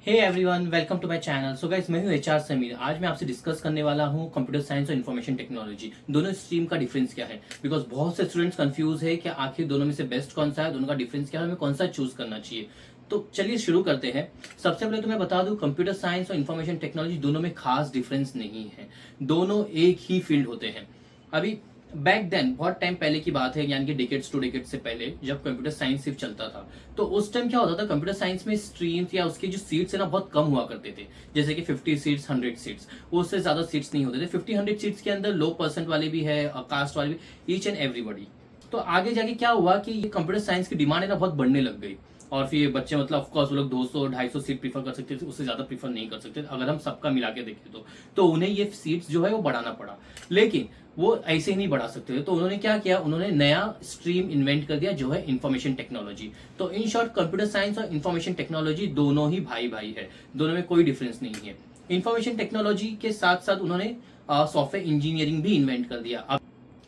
Hey everyone, welcome to my channel. So guys, मैं हूं HR Sameer. आज मैं आपसे डिस्कस करने वाला हूं कंप्यूटर साइंस और इन्फॉर्मेशन टेक्नोलॉजी दोनों स्ट्रीम का डिफरेंस क्या है। बिकॉज बहुत से स्टूडेंट्स कंफ्यूज है कि आखिर दोनों में से बेस्ट कौन सा है, दोनों का डिफरेंस क्या है, हमें कौन सा चूज करना चाहिए। तो चलिए शुरू करते हैं। सबसे पहले तो मैं बता दूं, कंप्यूटर साइंस और इन्फॉर्मेशन टेक्नोलॉजी दोनों में खास डिफरेंस नहीं है। दोनों एक ही फील्ड होते हैं। अभी बैक देन, बहुत टाइम पहले की बात है, यानी कि डिकेट्स टू डिकेट्स से पहले, जब कंप्यूटर साइंस सिर्फ चलता था, तो उस टाइम क्या होता था, कंप्यूटर साइंस में स्ट्रीम्स या उसके जो सीट्स है ना, बहुत कम हुआ करते थे। जैसे कि 50 सीट्स, 100 सीट्स, उससे ज्यादा सीट्स नहीं होते थे। 50-100 सीट्स के अंदर लो परसेंट वाले भी है, कास्ट वाले भी, ईच एंड एवरीबडी। तो आगे जाके क्या हुआ कि ये कंप्यूटर साइंस की डिमांड है ना, बहुत बढ़ने लग गई। और फिर ये बच्चे, मतलब ऑफकोर्स वो लोग 200-250 सीट प्रीफर कर सकते थे, उससे ज्यादा प्रीफर नहीं कर सकते थे, अगर हम सबका मिला के देखें तो उन्हें ये सीट्स जो है वो बढ़ाना पड़ा। लेकिन वो ऐसे ही नहीं बढ़ा सकते थे, तो उन्होंने क्या किया, उन्होंने नया स्ट्रीम इन्वेंट कर दिया, जो है इन्फॉर्मेशन टेक्नोलॉजी। तो इन शॉर्ट, कंप्यूटर साइंस और इन्फॉर्मेशन टेक्नोलॉजी दोनों ही भाई भाई है, दोनों में कोई डिफरेंस नहीं है। इन्फॉर्मेशन टेक्नोलॉजी के साथ साथ उन्होंने सॉफ्टवेयर इंजीनियरिंग भी इन्वेंट कर दिया। अब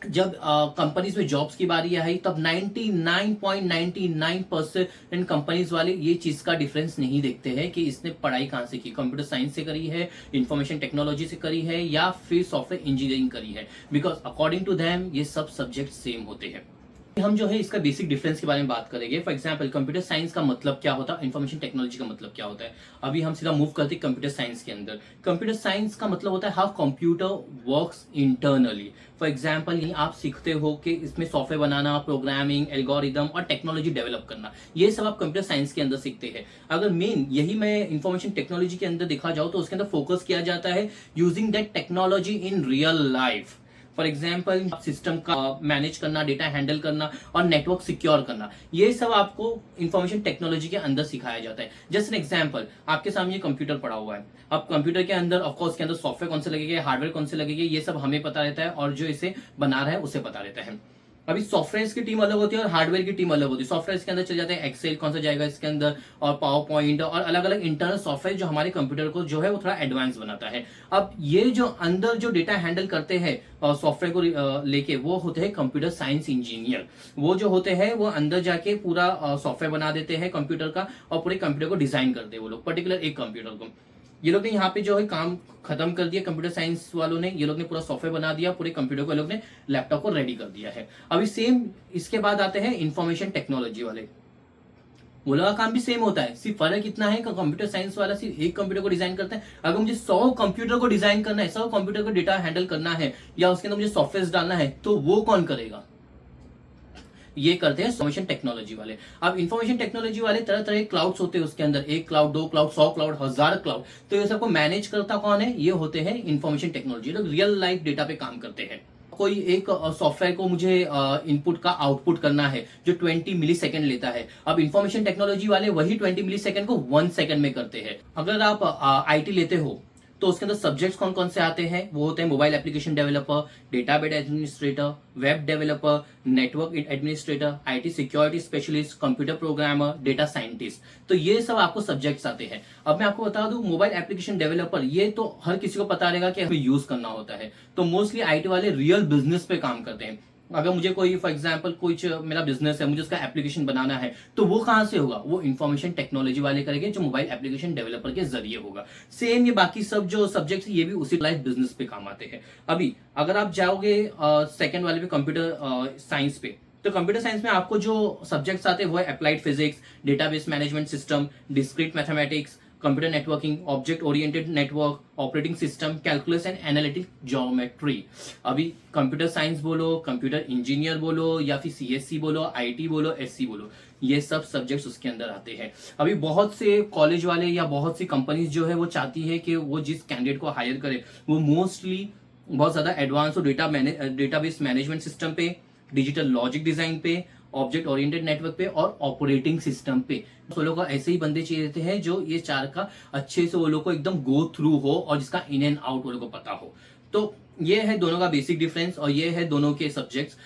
जब कंपनीज में जॉब्स की बारी आई, तब 99.99% कंपनीज वाले ये चीज का डिफरेंस नहीं देखते हैं कि इसने पढ़ाई कहां से की, कंप्यूटर साइंस से करी है, इंफॉर्मेशन टेक्नोलॉजी से करी है, या फिर सॉफ्टवेयर इंजीनियरिंग करी है। बिकॉज अकॉर्डिंग टू देम ये सब सब्जेक्ट सेम होते हैं। हम जो है इसका बेसिक डिफरेंस के बारे में बात करेंगे। फॉर एग्जांपल, कंप्यूटर साइंस का मतलब क्या होता है, इन्फॉर्मेशन टेक्नोलॉजी का मतलब क्या होता है। अभी हम सीधा मूव करते हैं कंप्यूटर साइंस के अंदर। कंप्यूटर साइंस का मतलब होता है how computer works internally. For example, आप सीखते हो कि इसमें सॉफ्टवेयर बनाना, प्रोग्रामिंग, एल्गोरिदम और टेक्नोलॉजी डेवलप करना, ये सब आप कंप्यूटर साइंस के अंदर सीखते हैं। अगर मेन यही मैं इन्फॉर्मेशन टेक्नोलॉजी के अंदर देखा जाऊँ, तो उसके अंदर फोकस किया जाता है using that technology in real life. For example, system का मैनेज करना, डेटा हैंडल करना और नेटवर्क सिक्योर करना, ये सब आपको इंफॉर्मेशन टेक्नोलॉजी के अंदर सिखाया जाता है। जस्ट एन एग्जाम्पल, आपके सामने कंप्यूटर पड़ा हुआ है। अब कंप्यूटर के अंदर ऑफकोर्स के अंदर सॉफ्टवेयर कौन से लगेगा, हार्डवेयर कौन से लगेंगे, ये सब हमें पता रहता है, और जो इसे बना रहा है उसे पता रहता है। अभी सॉफ्टवेयर की टीम अलग होती है और हार्डवेयर की टीम अलग होती है। सॉफ्टवेयर के अंदर चल जाते हैं एक्सेल, कौन सा जाएगा इसके अंदर, और पावर पॉइंट और अलग अलग इंटरनल सॉफ्टवेयर, जो हमारे कंप्यूटर को जो है वो थोड़ा एडवांस बनाता है। अब ये जो अंदर जो डेटा हैंडल करते हैं सॉफ्टवेयर को लेके, वो होते हैं कंप्यूटर साइंस इंजीनियर। वो जो होते हैं वो अंदर जाके पूरा सॉफ्टवेयर बना देते हैं कंप्यूटर का, और पूरे कंप्यूटर को डिजाइन करते हैं वो लोग, पर्टिकुलर एक कंप्यूटर को। ये लोग ने यहाँ पे जो है काम खत्म कर दिया, कंप्यूटर साइंस वालों ने, ये लोग ने पूरा सॉफ्टवेयर बना दिया, पूरे कंप्यूटर को ये लोग ने लैपटॉप को रेडी कर दिया है। अभी सेम इसके बाद आते हैं इंफॉर्मेशन टेक्नोलॉजी वाले। वो लोग का काम भी सेम होता है, सिर्फ फर्क इतना है कि कंप्यूटर साइंस वाला सिर्फ एक कंप्यूटर को डिजाइन करता है। अगर मुझे 100 कंप्यूटर को डिजाइन करना है, 100 कंप्यूटर को डेटा हैंडल करना है, या उसके अंदर मुझे सॉफ्टवेयर डालना है, तो वो कौन करेगा? ये करते हैं इंफॉर्मेशन टेक्नोलॉजी वाले। अब इंफॉर्मेशन टेक्नोलॉजी वाले तरह तरह के क्लाउड्स होते हैं उसके अंदर, एक क्लाउड, दो क्लाउड, 100 क्लाउड, 1000 क्लाउड। तो ये सबको मैनेज करता कौन है? ये होते हैं इंफॉर्मेशन टेक्नोलॉजी, लोग रियल लाइफ डेटा पे काम करते हैं। कोई एक सॉफ्टवेयर को मुझे इनपुट का आउटपुट करना है, जो 20 मिली सेकेंड लेता है। अब इंफॉर्मेशन टेक्नोलॉजी वाले वही 20 मिली सेकेंड को 1 सेकेंड में करते हैं। अगर आप आईटी लेते हो, तो उसके अंदर सब्जेक्ट्स कौन कौन से आते हैं? वो होते हैं mobile application developer, database administrator, web developer, network administrator, IT security specialist, computer programmer, data scientist. तो ये सब आपको सब्जेक्ट्स आते हैं। अब मैं आपको बता दूं, मोबाइल एप्लीकेशन डेवलपर, ये तो हर किसी को पता रहेगा कि हमें यूज करना होता है। तो मोस्टली आईटी वाले रियल बिजनेस पे काम करते हैं। अगर मुझे कोई, फॉर एग्जांपल, कुछ मेरा बिजनेस है, मुझे उसका एप्लीकेशन बनाना है, तो वो कहां से होगा? वो इंफॉर्मेशन टेक्नोलॉजी वाले करेंगे, जो मोबाइल एप्लीकेशन डेवलपर के जरिए होगा। सेम ये बाकी सब जो सब्जेक्ट्स, ये भी उसी लाइफ बिजनेस पे काम आते हैं। अभी अगर आप जाओगे सेकंड वाले पे, कंप्यूटर साइंस पे, तो कंप्यूटर साइंस में आपको जो सब्जेक्ट्स आते हैं वो है applied physics, database management system, discrete mathematics, computer networking, object oriented network, operating system, calculus and analytic geometry. अभी कंप्यूटर साइंस बोलो, कंप्यूटर इंजीनियर बोलो, या फिर सीएससी बोलो, आईटी बोलो, एससी बोलो, ये सब सब्जेक्ट्स उसके अंदर आते हैं। अभी बहुत से कॉलेज वाले या बहुत सी कंपनीज जो है वो चाहती है कि वो जिस कैंडिडेट को हायर करे, वो मोस्टली बहुत ज्यादा एडवांस हो डेटाबेस मैनेजमेंट सिस्टम पे, डिजिटल लॉजिक डिजाइन पे, ऑब्जेक्ट ओरिएंटेड नेटवर्क पे और ऑपरेटिंग सिस्टम पे। वो लोग को ऐसे ही बंदे चाहिए रहते हैं जो ये चार का अच्छे से वो लोग को एकदम गो थ्रू हो, और जिसका इन एंड आउट वो लोग को पता हो। तो ये है दोनों का बेसिक डिफरेंस, और ये है दोनों के सब्जेक्ट्स।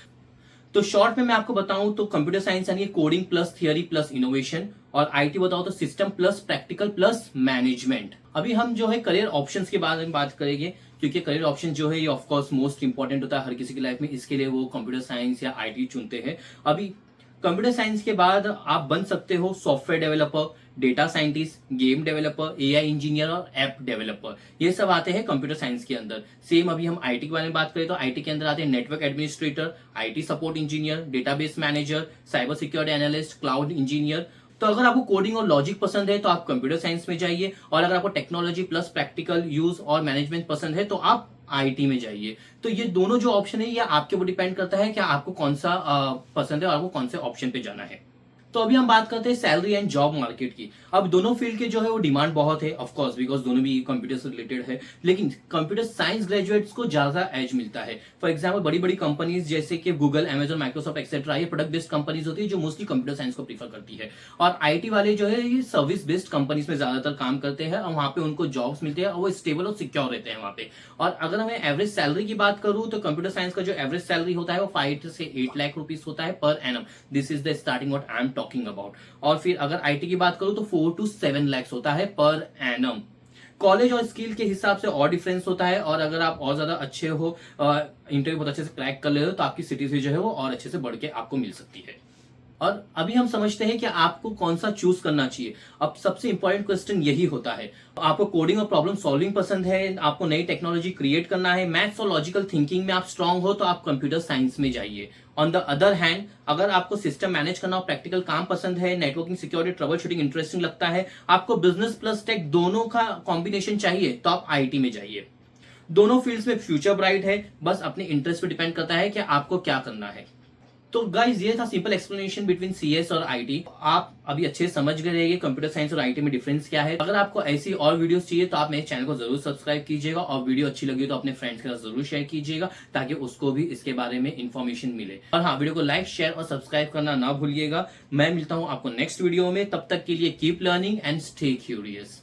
तो शॉर्ट में मैं आपको बताऊं तो कंप्यूटर साइंस यानी coding plus theory plus innovation, और आईटी बताओ तो system plus practical plus management. अभी हम जो है करियर ऑप्शंस के बारे में बात करेंगे, क्योंकि करियर ऑप्शन जो है ये ऑफकोर्स मोस्ट इंपॉर्टेंट होता है हर किसी की लाइफ में, इसके लिए वो कंप्यूटर साइंस या आईटी चुनते हैं। अभी कंप्यूटर साइंस के बाद आप बन सकते हो software developer, data scientist, game developer, AI engineer और ऐप डेवलपर। ये सब आते हैं कंप्यूटर साइंस के अंदर। सेम अभी हम आईटी के बारे में बात करें तो आईटी के अंदर आते हैं network administrator, IT support engineer, database manager, cyber security analyst, cloud engineer. तो अगर आपको कोडिंग और लॉजिक पसंद है तो आप कंप्यूटर साइंस में जाइए, और अगर आपको टेक्नोलॉजी प्लस प्रैक्टिकल यूज और मैनेजमेंट पसंद है तो आप आईटी में जाइए। तो ये दोनों जो ऑप्शन है ये आपके ऊपर डिपेंड करता है कि आपको कौन सा पसंद है और आपको कौन से ऑप्शन पे जाना है। तो अभी हम बात करते हैं सैलरी एंड जॉब मार्केट की। अब दोनों फील्ड के जो है वो डिमांड बहुत है ऑफ कोर्स, बिकॉज दोनों भी कंप्यूटर से रिलेटेड है, लेकिन कंप्यूटर साइंस ग्रेजुएट्स को ज्यादा एज मिलता है। फॉर एग्जांपल बड़ी बड़ी कंपनीज जैसे कि गूगल, अमेजन, माइक्रोसॉफ्ट एक्सेट्रा, ये प्रोडक्ट बेस्ड कंपनीज होती है जो मोस्टली कंप्यूटर साइंस को प्रीफर करती है। और आईटी वाले जो है ये सर्विस बेस्ड कंपनीज में ज्यादातर काम करते हैं और वहां पे उनको जॉब्स मिलते हैं और वो स्टेबल और सिक्योर रहते हैं वहां पे। और अगर मैं एवरेज सैलरी की बात करूं तो कंप्यूटर साइंस का जो एवरेज सैलरी होता है वो 5 से 8 लाख रुपीस होता है per annum. This is the starting what I am talking about. और फिर अगर आईटी की बात करूं तो 4 to 7 लाख होता है पर एनम। कॉलेज और स्किल के हिसाब से और डिफरेंस होता है, और अगर आप और ज्यादा अच्छे हो, इंटरव्यू बहुत अच्छे से क्रैक कर ले हो, तो आपकी सिटीज जो है वो और अच्छे से बढ़ के आपको मिल सकती है। और अभी हम समझते हैं कि आपको कौन सा चूज करना चाहिए। अब सबसे इंपॉर्टेंट क्वेश्चन यही होता है, आपको कोडिंग और प्रॉब्लम सॉल्विंग पसंद है, आपको नई टेक्नोलॉजी क्रिएट करना है, मैथ्स और लॉजिकल थिंकिंग में आप स्ट्रांग हो तो आप कंप्यूटर साइंस में जाइए। ऑन द अदर हैंड अगर आपको सिस्टम मैनेज करना और प्रैक्टिकल काम पसंद है, networking, security, trouble shooting interesting लगता है, आपको बिजनेस प्लस टेक दोनों का कॉम्बिनेशन चाहिए तो आप आईटी में जाइए। दोनों फील्ड्स में फ्यूचर ब्राइट है, बस अपने इंटरेस्ट पे डिपेंड करता है कि आपको क्या करना है। तो गाइज ये था सिंपल एक्सप्लेनेशन बिटवीन सीएस और आईटी। आप अभी अच्छे से समझ गए रहेंगे कंप्यूटर साइंस और आईटी में डिफरेंस क्या है। अगर आपको ऐसी और वीडियोस चाहिए तो आप मेरे चैनल को जरूर सब्सक्राइब कीजिएगा, और वीडियो अच्छी लगी तो अपने फ्रेंड्स के साथ जरूर शेयर कीजिएगा ताकि उसको भी इसके बारे में इन्फॉर्मेशन मिले। और हाँ, वीडियो को लाइक, शेयर और सब्सक्राइब करना ना भूलिएगा। मैं मिलता हूँ आपको नेक्स्ट वीडियो में, तब तक के लिए keep learning and stay curious.